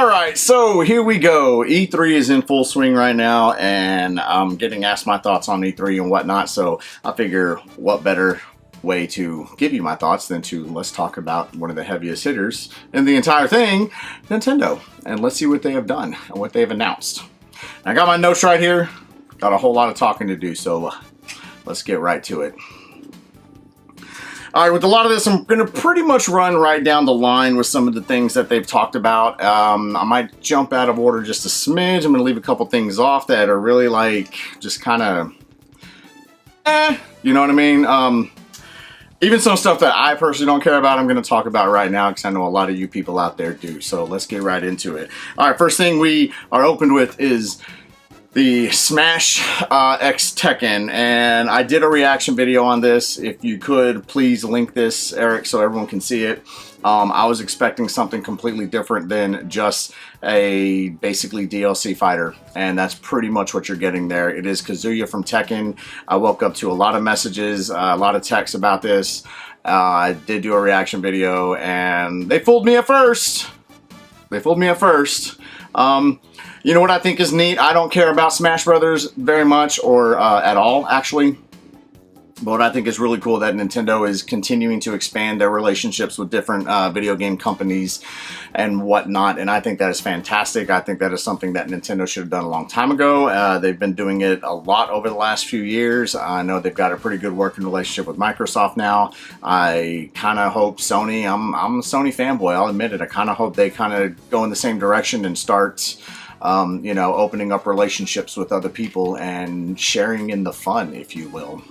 Alright, so here we go. E3 is in full swing right now, and I'm getting asked my thoughts on E3 and whatnot, so I figure what better way to give you my thoughts than to let's talk about one of the heaviest hitters in the entire thing, Nintendo. And let's see what they have done and what they have announced. I got my notes right here. Got a whole lot of talking to do, so let's get right to it. All right, with a lot of this, I'm going to pretty much run right down the line with some of the things that they've talked about. I might jump out of order just a smidge. I'm going to leave a couple things off that are really like just kind of, you know what I mean? Even some stuff that I personally don't care about, I'm going to talk about right now because I know a lot of you people out there do. So let's get right into it. All right, first thing we are opened with is the Smash X Tekken, and I did a reaction video on this. If you could, please link this, Eric, so everyone can see it. I was expecting something completely different than just a basically DLC fighter, and that's pretty much what you're getting there. It is Kazuya from Tekken. I woke up to a lot of messages, a lot of texts about this. I did do a reaction video, and they fooled me at first. They fooled me at first. You know what I think is neat? I don't care about Smash Brothers very much, or at all, actually. But what I think is really cool that Nintendo is continuing to expand their relationships with different video game companies and whatnot, and I think that is fantastic. I think that is something that Nintendo should have done a long time ago. They've been doing it a lot over the last few years. I know they've got a pretty good working relationship with Microsoft now. I kind of hope Sony, I'm a Sony fanboy, I'll admit it, I kind of hope they kind of go in the same direction and start you know, opening up relationships with other people and sharing in the fun, if you will.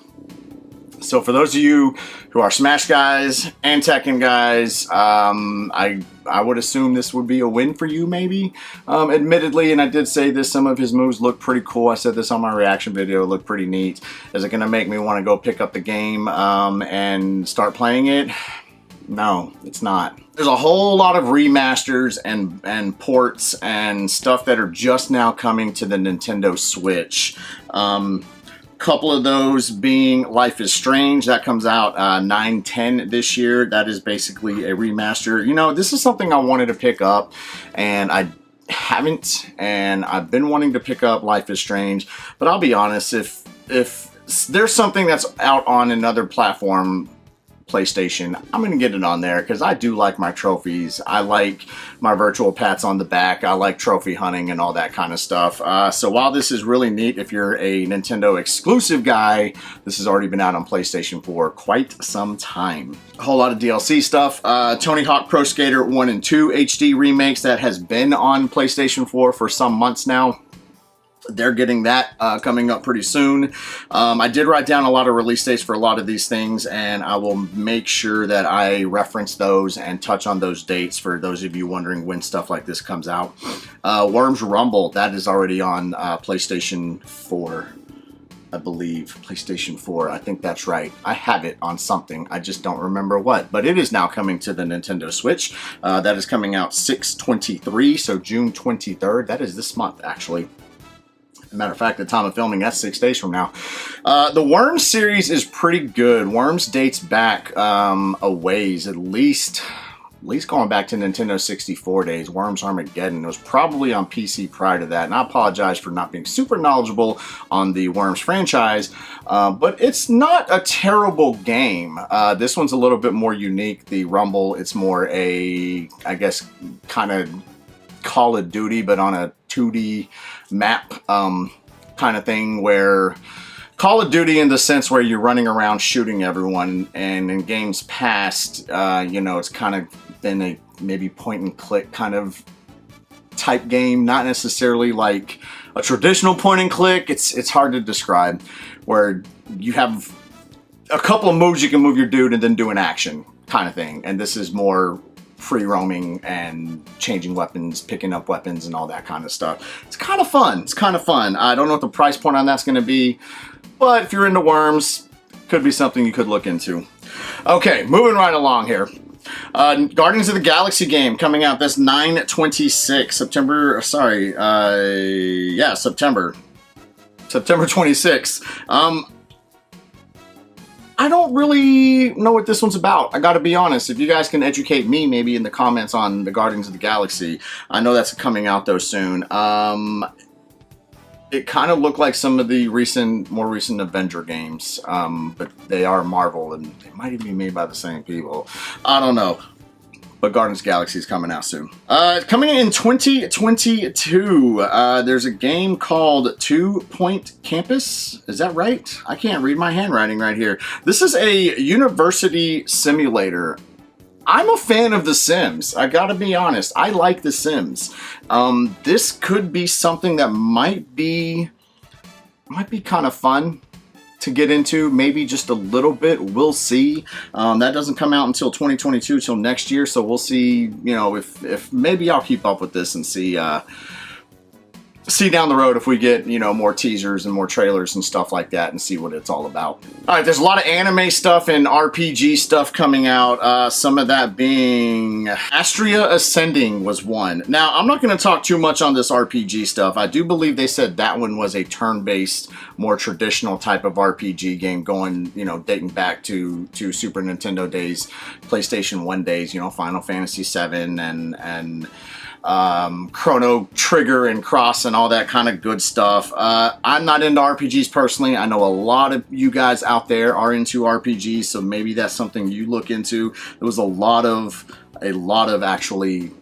So for those of you who are Smash guys and Tekken guys, I would assume this would be a win for you, maybe. Admittedly, and I did say this, some of his moves look pretty cool. I said this on my reaction video, it looked pretty neat. Is it going to make me want to go pick up the game and start playing it? No, it's not. There's a whole lot of remasters and ports and stuff that are just now coming to the Nintendo Switch. Couple of those being Life is Strange. That comes out 9/10 this year. That is basically a remaster. You know, this is something I wanted to pick up, and I haven't, and I've been wanting to pick up Life is Strange. But I'll be honest, if there's something that's out on another platform, PlayStation, I'm going to get it on there because I do like my trophies. I like my virtual pats on the back. I like trophy hunting and all that kind of stuff. So while this is really neat, if you're a Nintendo exclusive guy, this has already been out on PlayStation for quite some time. A whole lot of DLC stuff. Tony Hawk Pro Skater 1 and 2 HD remakes that has been on PlayStation 4 for some months now. They're getting that coming up pretty soon. I did write down a lot of release dates for a lot of these things, and I will make sure that I reference those and touch on those dates for those of you wondering when stuff like this comes out. Worms Rumble, that is already on PlayStation 4, I believe. PlayStation 4, I think that's right. I have it on something, I just don't remember what. But it is now coming to the Nintendo Switch. That is coming out 6/23, so June 23rd. That is this month, actually. Matter of fact, at the time of filming, that's 6 days from now. The Worms series is pretty good. Worms dates back a ways, at least going back to Nintendo 64 days. Worms Armageddon. It was probably on PC prior to that, and I apologize for not being super knowledgeable on the Worms franchise, but it's not a terrible game. This one's a little bit more unique. The Rumble, it's more a, I guess, kind of Call of Duty, but on a 2D map kind of thing, where Call of Duty in the sense where you're running around shooting everyone, and in games past, you know, it's kind of been a maybe point and click kind of type game, not necessarily like a traditional point and click. It's hard to describe, where you have a couple of moves you can move your dude and then do an action kind of thing, and this is more free roaming and changing weapons, picking up weapons and all that kind of stuff. It's kind of fun. It's kind of fun. I don't know what the price point on that's going to be, but if you're into Worms, could be something you could look into. Okay, moving right along here. Guardians of the Galaxy game coming out this 9/26, September 26th. I don't really know what this one's about. I gotta be honest. If you guys can educate me maybe in the comments on the Guardians of the Galaxy. I know that's coming out though soon. It kind of looked like some of the more recent Avenger games, but they are Marvel and they might even be made by the same people. I don't know. But Guardians of the Galaxy is coming out soon. Coming in 2022, there's a game called 2 Point Campus. Is that right? I can't read my handwriting right here. This is a university simulator. I'm a fan of The Sims. I gotta be honest. I like The Sims. This could be something that might be kind of fun to get into, maybe just a little bit. We'll see. That doesn't come out until 2022, till next year. So we'll see. You know, if maybe I'll keep up with this and see down the road if we get, you know, more teasers and more trailers and stuff like that and see what it's all about. All right, there's a lot of anime stuff and RPG stuff coming out. Some of that being Astria Ascending was one. Now, I'm not going to talk too much on this RPG stuff. I do believe they said that one was a turn-based, more traditional type of RPG game going, you know, dating back to Super Nintendo days, PlayStation 1 days, you know, Final Fantasy 7 and Chrono Trigger and Cross and all that kind of good stuff. I'm not into RPGs personally. I know a lot of you guys out there are into RPGs, so maybe that's something you look into. There was a lot of actually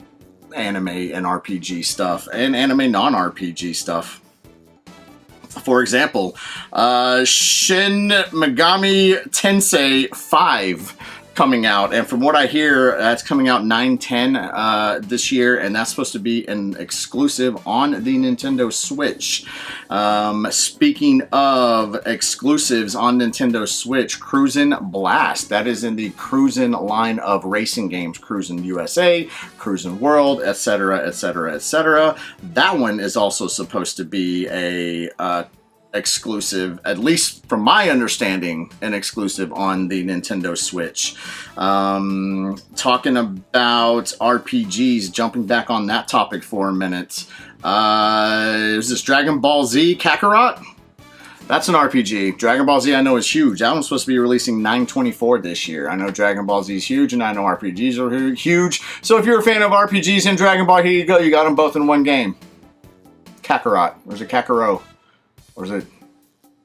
anime and RPG stuff and anime non-RPG stuff. For example, Shin Megami Tensei 5 coming out, and from what I hear, that's coming out 9/10 this year, and that's supposed to be an exclusive on the Nintendo Switch. Speaking of exclusives on Nintendo Switch, Cruisin' Blast, that is in the Cruisin' line of racing games, Cruisin' USA, Cruisin' World, etc., etc., etc. That one is also supposed to be a exclusive, at least from my understanding, an exclusive on the Nintendo Switch. Talking about RPGs, jumping back on that topic for a minute. Is this Dragon Ball Z Kakarot? That's an RPG. Dragon Ball Z I know is huge. That one's supposed to be releasing 9/24 this year. I know Dragon Ball Z is huge, and I know RPGs are huge. So if you're a fan of RPGs and Dragon Ball, here you go. You got them both in one game. Kakarot. Or is it Kakarot? Or is it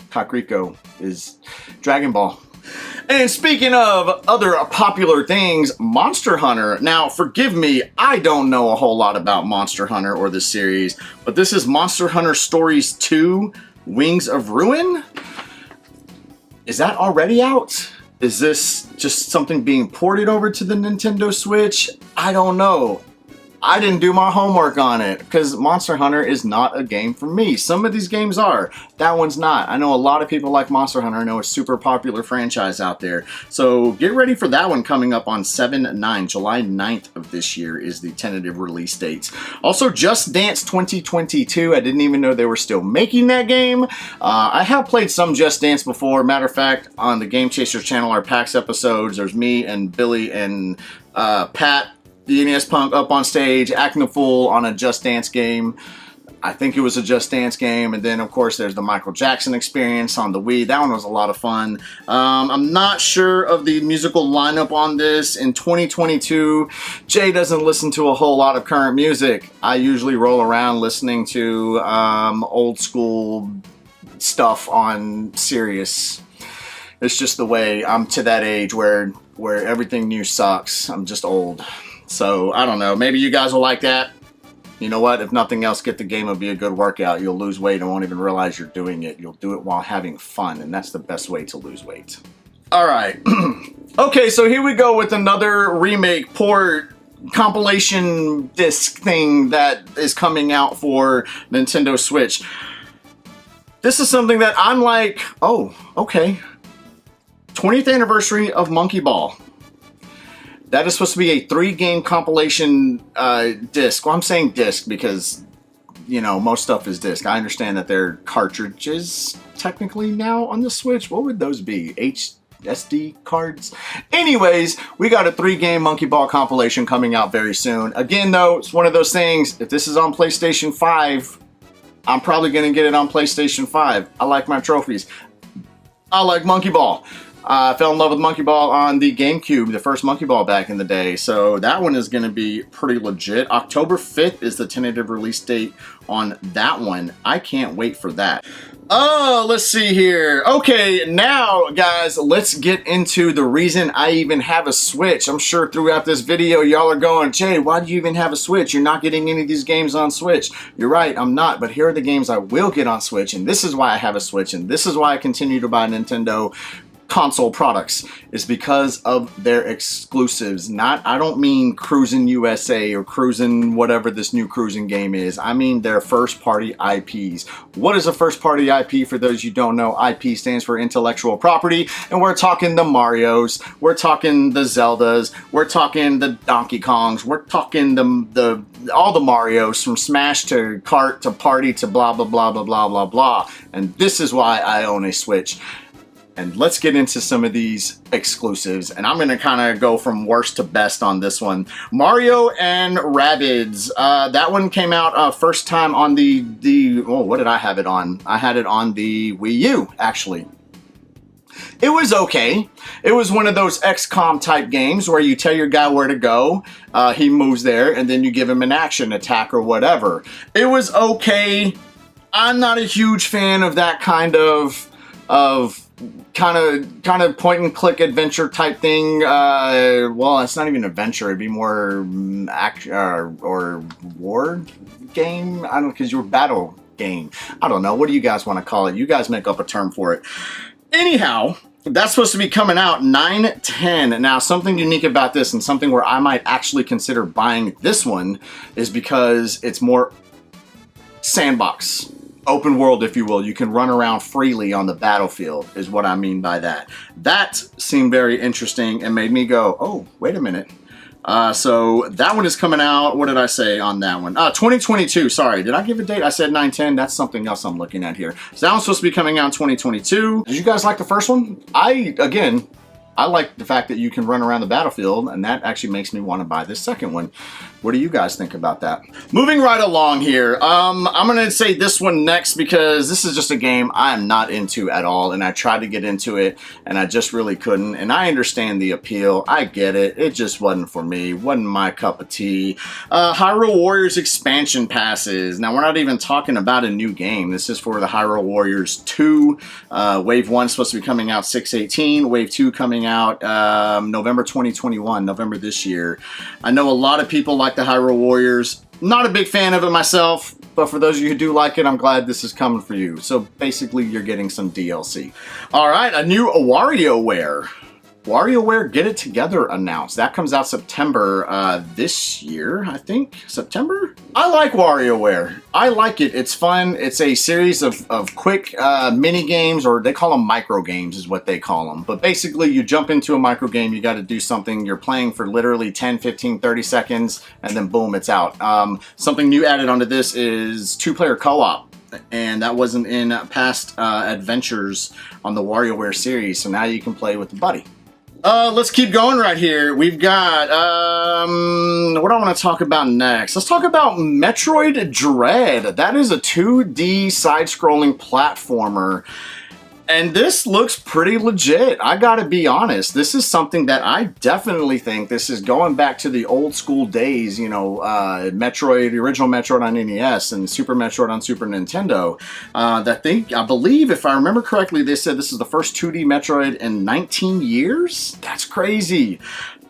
Kakariko? Is Dragon Ball. And speaking of other popular things, Monster Hunter. Now, forgive me, I don't know a whole lot about Monster Hunter or this series, but this is Monster Hunter Stories 2, Wings of Ruin. Is that already out? Is this just something being ported over to the Nintendo Switch? I don't know. I didn't do my homework on it because Monster Hunter is not a game for me. Some of these games are. That one's not. I know a lot of people like Monster Hunter. I know it's a super popular franchise out there. So get ready for that one coming up on 7/9. July 9th of this year is the tentative release date. Also, Just Dance 2022. I didn't even know they were still making that game. I have played some Just Dance before. Matter of fact, on the Game Chasers channel, our PAX episodes, there's me and Billy and Pat, the NES Punk, up on stage acting a fool on a Just Dance game. I think it was a Just Dance game. And then, of course, there's the Michael Jackson Experience on the Wii. That one was a lot of fun. I'm not sure of the musical lineup on this. In 2022, Jay doesn't listen to a whole lot of current music. I usually roll around listening to old school stuff on Sirius. It's just the way. I'm to that age where everything new sucks. I'm just old. So, I don't know. Maybe you guys will like that. You know what? If nothing else, get the game. It'll be a good workout. You'll lose weight and won't even realize you're doing it. You'll do it while having fun, and that's the best way to lose weight. All right. Okay, so here we go with another remake, port, compilation disc thing that is coming out for Nintendo Switch. This is something that I'm like, oh, okay. 20th anniversary of Monkey Ball. That is supposed to be a 3-game compilation disc. Well, I'm saying disc because, you know, most stuff is disc. I understand that they're cartridges technically now on the Switch. What would those be? SD cards? Anyways, we got a 3-game Monkey Ball compilation coming out very soon. Again, though, it's one of those things, if this is on PlayStation 5, I'm probably going to get it on PlayStation 5. I like my trophies. I like Monkey Ball. I fell in love with Monkey Ball on the GameCube, the first Monkey Ball back in the day. So that one is going to be pretty legit. October 5th is the tentative release date on that one. I can't wait for that. Oh, let's see here. Okay, now, guys, let's get into the reason I even have a Switch. I'm sure throughout this video, y'all are going, Jay, why do you even have a Switch? You're not getting any of these games on Switch. You're right, I'm not, but here are the games I will get on Switch, and this is why I have a Switch, and this is why I continue to buy Nintendo console products, is because of their exclusives. I don't mean Cruisin' USA or Cruisin' whatever this new cruising game is. I mean their first party IPs. What is a first party IP? For those you don't know, IP stands for intellectual property, and we're talking the Marios, we're talking the Zeldas, we're talking the Donkey Kongs, we're talking all the Marios, from Smash to Kart to Party to blah blah blah blah blah blah blah. And this is why I own a Switch. And let's get into some of these exclusives. And I'm going to kind of go from worst to best on this one. Mario and Rabbids. That one came out first time on what did I have it on? I had it on the Wii U, actually. It was okay. It was one of those XCOM type games where you tell your guy where to go, he moves there, and then you give him an action attack or whatever. It was okay. I'm not a huge fan of that kind of kind of point and click adventure type thing. Well, it's not even adventure, it'd be more action or war game. I don't know, because you're battle game. I don't know, what do you guys want to call it? You guys make up a term for it. Anyhow, that's supposed to be coming out 9/10. Now, something unique about this, and something where I might actually consider buying this one, is because it's more sandbox. Open world, if you will. You can run around freely on the battlefield, is what I mean by that. That seemed very interesting and made me go, oh, wait a minute. So that one is coming out. What did I say on that one? 2022. Sorry, did I give a date? I said 9/10. That's something else I'm looking at here. So that one's supposed to be coming out in 2022. Did you guys like the first one? I like the fact that you can run around the battlefield, and that actually makes me want to buy this second one. What do you guys think about that? Moving right along here, I'm going to say this one next because this is just a game I'm not into at all, and I tried to get into it, and I just really couldn't, and I understand the appeal. I get it. It just wasn't for me. Wasn't my cup of tea. Hyrule Warriors expansion passes. Now, we're not even talking about a new game. This is for the Hyrule Warriors 2. Wave 1 is supposed to be coming out 6/18. Wave 2 coming out November 2021, November this year. I know a lot of people like the Hyrule Warriors. Not a big fan of it myself, but for those of you who do like it, I'm glad this is coming for you. So basically, you're getting some DLC. All right, a new WarioWare. WarioWare Get It Together announced. That comes out September this year, I think. September? I like WarioWare. I like it. It's fun. It's a series of quick mini games, or they call them micro games is what they call them. But basically, you jump into a micro game, you got to do something. You're playing for literally 10, 15, 30 seconds, and then boom, it's out. Something new added onto this is 2-player co-op. And that wasn't in past adventures on the WarioWare series, so now you can play with a buddy. Let's keep going right here. We've got, what do I want to talk about next? Let's talk about Metroid Dread. That is a 2D side-scrolling platformer. And this looks pretty legit. I gotta be honest. This is something that I definitely think this is going back to the old school days, you know, Metroid, the original Metroid on NES and Super Metroid on Super Nintendo. I believe, if I remember correctly, they said this is the first 2D Metroid in 19 years? That's crazy.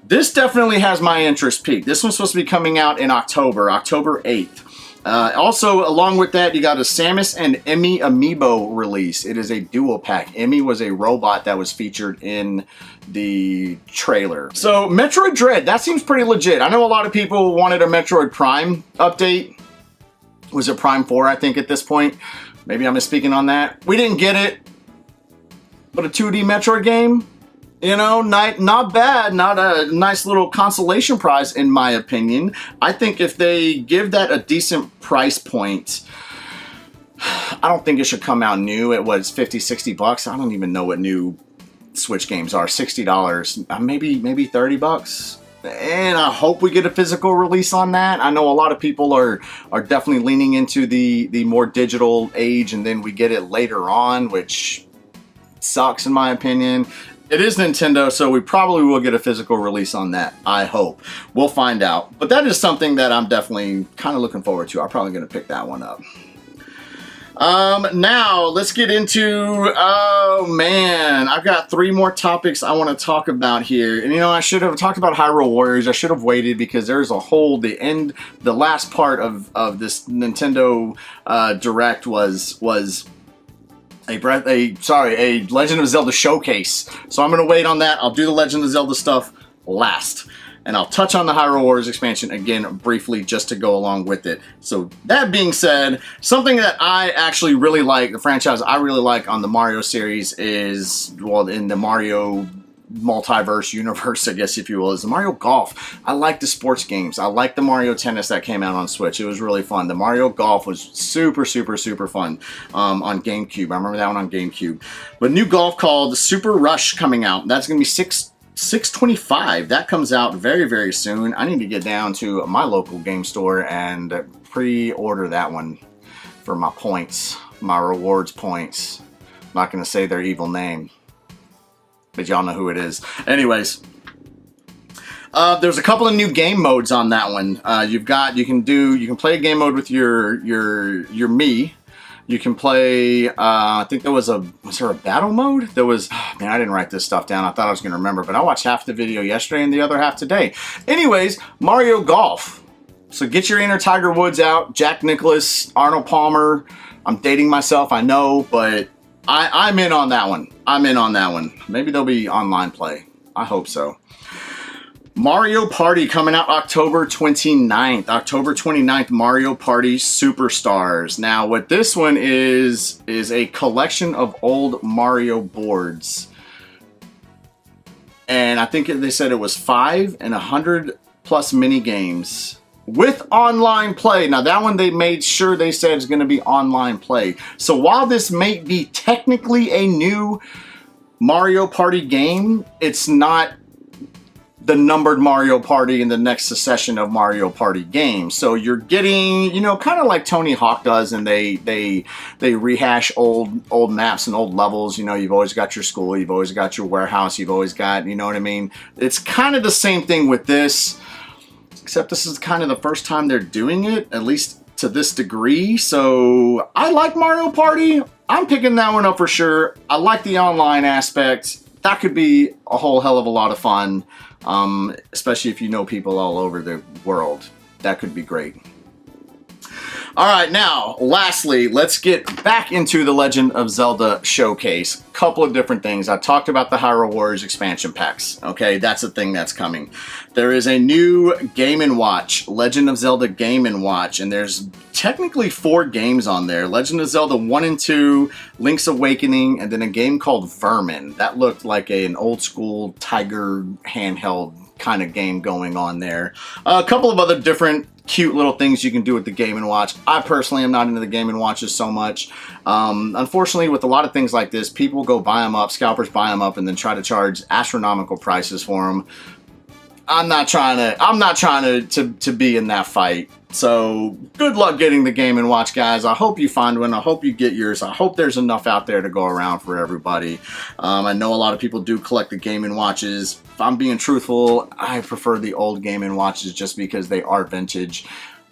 This definitely has my interest peaked. This one's supposed to be coming out in October 8th. Also, along with that, you got a Samus and Emmy amiibo release. It is a dual pack. Emmy was a robot that was featured in the trailer. So, Metroid Dread, that seems pretty legit. I know a lot of people wanted a Metroid Prime update. Was it Prime 4, I think, at this point? Maybe I'm misspeaking on that. We didn't get it, but a 2D Metroid game? You know, not bad, not a nice little consolation prize in my opinion. I think if they give that a decent price point, I don't think it should come out new. It was 50, 60 bucks. I don't even know what new Switch games are. $60, maybe 30 bucks. And I hope we get a physical release on that. I know a lot of people are definitely leaning into the more digital age, and then we get it later on, which sucks in my opinion. It is Nintendo, so we probably will get a physical release on that, I hope. We'll find out. But that is something that I'm definitely kind of looking forward to. I'm probably going to pick that one up. Now let's get into, oh man, I've got 3 more topics I want to talk about here. And you know, I should have talked about Hyrule Warriors. I should have waited because there's a whole, the last part of this Nintendo Direct was a Legend of Zelda showcase. So I'm going to wait on that. I'll do the Legend of Zelda stuff last. And I'll touch on the Hyrule Warriors expansion again briefly just to go along with it. So that being said, something that I actually really like, the franchise I really like on the Mario series is, well, in the Mario multiverse universe, I guess if you will, is the Mario Golf. I like the sports games. I like the Mario Tennis that came out on Switch. It was really fun. The Mario Golf was super fun on GameCube. I remember that one on GameCube. But new golf called Super Rush coming out. That's going to be $6.25. That comes out very soon. I need to get down to my local game store and pre-order that one for my points, my rewards points. I'm not going to say their evil name, but y'all know who it is. Anyways, there's a couple of new game modes on that one. You can play a game mode with your Mii. You can play, I think was there a battle mode? There was, man, I didn't write this stuff down. I thought I was going to remember, but I watched half the video yesterday and the other half today. Anyways, Mario Golf. So get your inner Tiger Woods out, Jack Nicklaus, Arnold Palmer. I'm dating myself, I know, but I'm in on that one. I'm in on that one. Maybe there'll be online play. I hope so. Mario Party coming out October 29th. October 29th, Mario Party Superstars. Now, what this one is a collection of old Mario boards. And I think they said it was 5 and 100 plus mini games with online play. Now, that one they made sure they said is going to be online play. So while this may be technically a new Mario Party game, it's not the numbered Mario Party in the next succession of Mario Party games. So you're getting, you know, kind of like Tony Hawk does, and they rehash old maps and old levels. You know, you've always got your school, you've always got your warehouse, you've always got, you know what I mean? It's kind of the same thing with this, except this is kind of the first time they're doing it, at least to this degree. So I like Mario Party. I'm picking that one up for sure. I like the online aspect. That could be a whole hell of a lot of fun. Especially if you know people all over the world. That could be great. All right, now, lastly, let's get back into the Legend of Zelda showcase. Couple of different things. I talked about the Hyrule Warriors expansion packs. Okay, that's a thing that's coming. There is a new Game & Watch, Legend of Zelda Game & Watch, and there's technically 4 games on there. Legend of Zelda 1 and 2, Link's Awakening, and then a game called Vermin. That looked like an old school Tiger handheld kind of game going on there. A couple of other different cute little things you can do with the Game & Watch. I personally am not into the Game & Watches so much. Unfortunately, with a lot of things like this, people go buy them up, scalpers buy them up, and then try to charge astronomical prices for them. I'm not trying to be in that fight. So good luck getting the Game & Watch, guys. I hope you find one. I hope you get yours. I hope there's enough out there to go around for everybody. I know a lot of people do collect the Game & Watches. If I'm being truthful, I prefer the old Game & Watches just because they are vintage.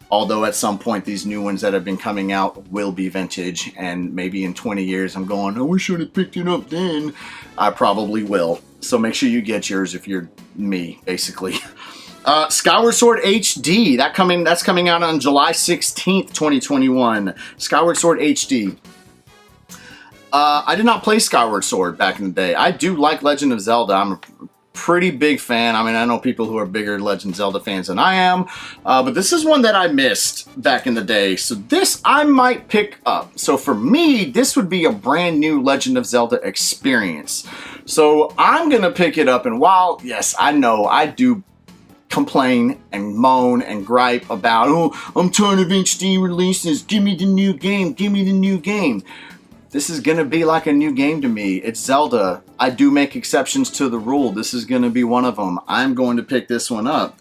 Although at some point these new ones that have been coming out will be vintage, and maybe in 20 years I'm going, oh, we should have picked it up then. I probably will. So make sure you get yours if you're me, basically. Skyward Sword HD, that's coming out on July 16th, 2021. Skyward Sword HD. I did not play Skyward Sword back in the day. I do like Legend of Zelda. I'm a pretty big fan. I mean, I know people who are bigger Legend of Zelda fans than I am, but this is one that I missed back in the day. So this I might pick up. So for me, this would be a brand new Legend of Zelda experience. So I'm going to pick it up, and while, yes, I know I do complain and moan and gripe about, oh, I'm tired of HD releases, give me the new game, give me the new game. This is going to be like a new game to me. It's Zelda. I do make exceptions to the rule. This is going to be one of them. I'm going to pick this one up.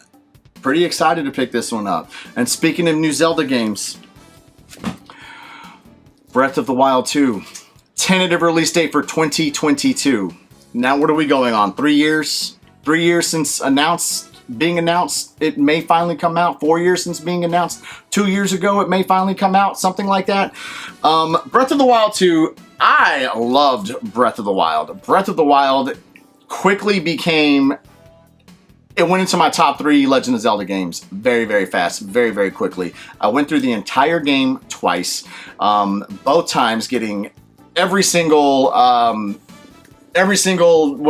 Pretty excited to pick this one up. And speaking of new Zelda games, Breath of the Wild 2, tentative release date for 2022. Now what are we going on? 3 years? 3 years since being announced, it may finally come out. 4 years since being announced. 2 years ago, it may finally come out. Something like that. Breath of the Wild 2, I loved Breath of the Wild. Breath of the Wild quickly became... It went into my top 3 Legend of Zelda games very, very fast, very, very quickly. I went through the entire game twice, both times getting every single, what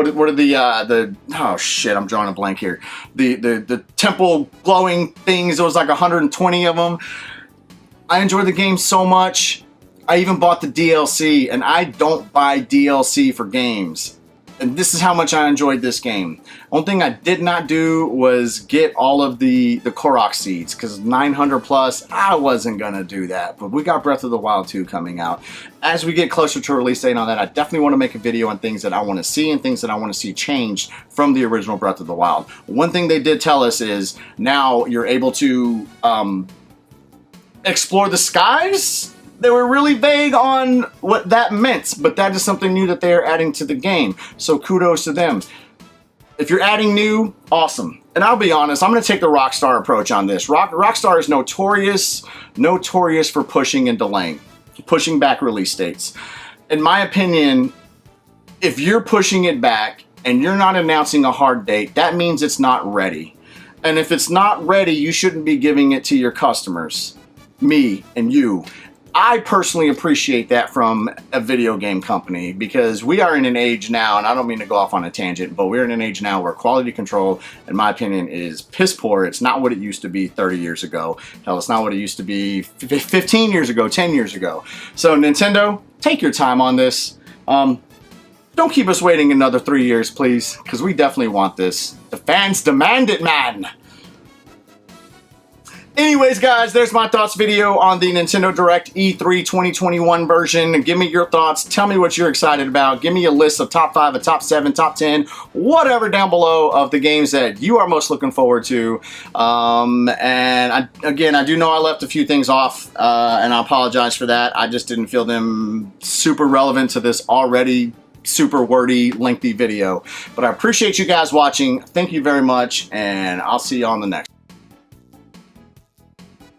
are the, oh shit, I'm drawing a blank here. The temple glowing things, there was like 120 of them. I enjoyed the game so much. I even bought the DLC, and I don't buy DLC for games. And this is how much I enjoyed this game. One thing I did not do was get all of the Korok seeds, because 900 plus, I wasn't gonna do that. But we got Breath of the Wild 2 coming out. As we get closer to release date on that, I definitely want to make a video on things that I want to see and things that I want to see changed from the original Breath of the Wild. One thing they did tell us is now you're able to explore the skies. They were really vague on what that meant, but that is something new that they are adding to the game. So kudos to them. If you're adding new, awesome. And I'll be honest, I'm going to take the Rockstar approach on this. Rockstar is notorious for pushing and delaying, pushing back release dates. In my opinion, if you're pushing it back and you're not announcing a hard date, that means it's not ready. And if it's not ready, you shouldn't be giving it to your customers, me and you. I personally appreciate that from a video game company, because we are in an age now, and I don't mean to go off on a tangent, but we're in an age now where quality control, in my opinion, is piss poor. It's not what it used to be 30 years ago. Hell, it's not what it used to be 15 years ago, 10 years ago. So Nintendo, take your time on this. Don't keep us waiting another 3 years, please, because we definitely want this. The fans demand it, man. Anyways, guys, there's my thoughts video on the Nintendo Direct E3 2021 version. Give me your thoughts. Tell me what you're excited about. Give me a list of top 5, a top 7, top 10, whatever down below of the games that you are most looking forward to. And again, I do know I left a few things off, and I apologize for that. I just didn't feel them super relevant to this already super wordy, lengthy video. But I appreciate you guys watching. Thank you very much, and I'll see you on the next.